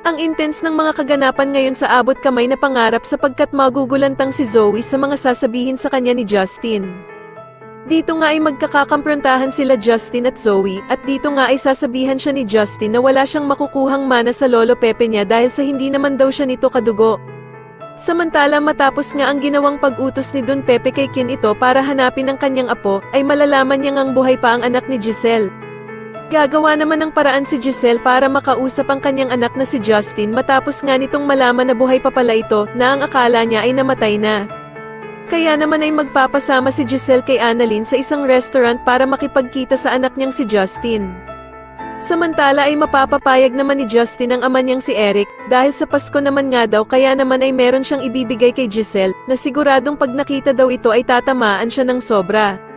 Ang intense ng mga kaganapan ngayon sa abot kamay na pangarap sapagkat magugulantang si Zoe sa mga sasabihin sa kanya ni Justin. Dito nga ay magkakakomprontahan sila Justin at Zoe, at dito nga ay sasabihan siya ni Justin na wala siyang makukuhang mana sa lolo Pepe niya dahil sa hindi naman daw siya nito kadugo. Samantala matapos nga ang ginawang pag-utos ni Don Pepe kay Kin ito para hanapin ang kanyang apo, ay malalaman niya ngang buhay pa ang anak ni Giselle. Gagawa naman ng paraan si Giselle para makausap ang kanyang anak na si Justin matapos nga nitong malaman na buhay pa pala ito na ang akala niya ay namatay na. Kaya naman ay magpapasama si Giselle kay Annalyn sa isang restaurant para makipagkita sa anak niyang si Justin. Samantala ay mapapapayag naman ni Justin ang ama niyang si Eric, dahil sa Pasko naman nga daw kaya naman ay meron siyang ibibigay kay Giselle, na siguradong pag nakita daw ito ay tatamaan siya ng sobra.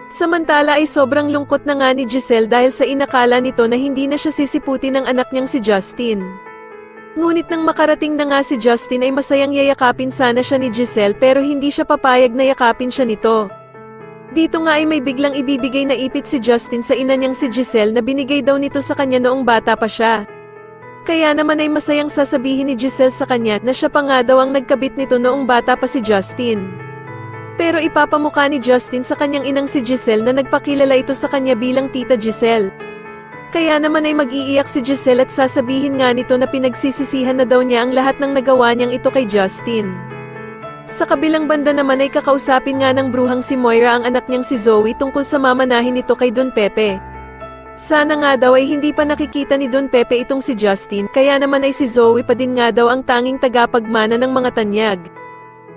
Samantala ay sobrang lungkot na nga ni Giselle dahil sa inakala nito na hindi na siya sisiputin ng anak niyang si Justin. Ngunit nang makarating na nga si Justin ay masayang yayakapin sana siya ni Giselle pero hindi siya papayag na yakapin siya nito. Dito nga ay may biglang ibibigay na ipit si Justin sa ina niyang si Giselle na binigay daw nito sa kanya noong bata pa siya. Kaya naman ay masayang sasabihin ni Giselle sa kanya na siya pa nga daw ang nagkabit nito noong bata pa si Justin. Pero ipapamukha ni Justin sa kanyang inang si Giselle na nagpakilala ito sa kanya bilang Tita Giselle. Kaya naman ay mag-iiyak si Giselle at sasabihin nga nito na pinagsisisihan na daw niya ang lahat ng nagawa niyang ito kay Justin. Sa kabilang banda naman ay kakausapin nga ng bruhang si Moira ang anak niyang si Zoe tungkol sa mamanahin nito kay Don Pepe. Sana nga daw ay hindi pa nakikita ni Don Pepe itong si Justin, kaya naman ay si Zoe pa din nga daw ang tanging tagapagmana ng mga tanyag.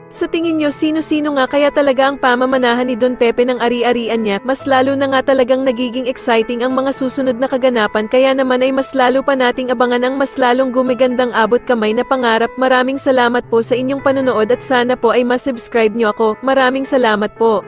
Sa tingin nyo sino-sino nga kaya talaga ang pamamanahan ni Don Pepe ng ari-arian niya? Mas lalo na nga talagang nagiging exciting ang mga susunod na kaganapan kaya naman ay mas lalo pa nating abangan ang mas lalong gumigandang abot kamay na pangarap. Maraming salamat po sa inyong panonood at sana po ay masubscribe nyo ako. Maraming salamat po.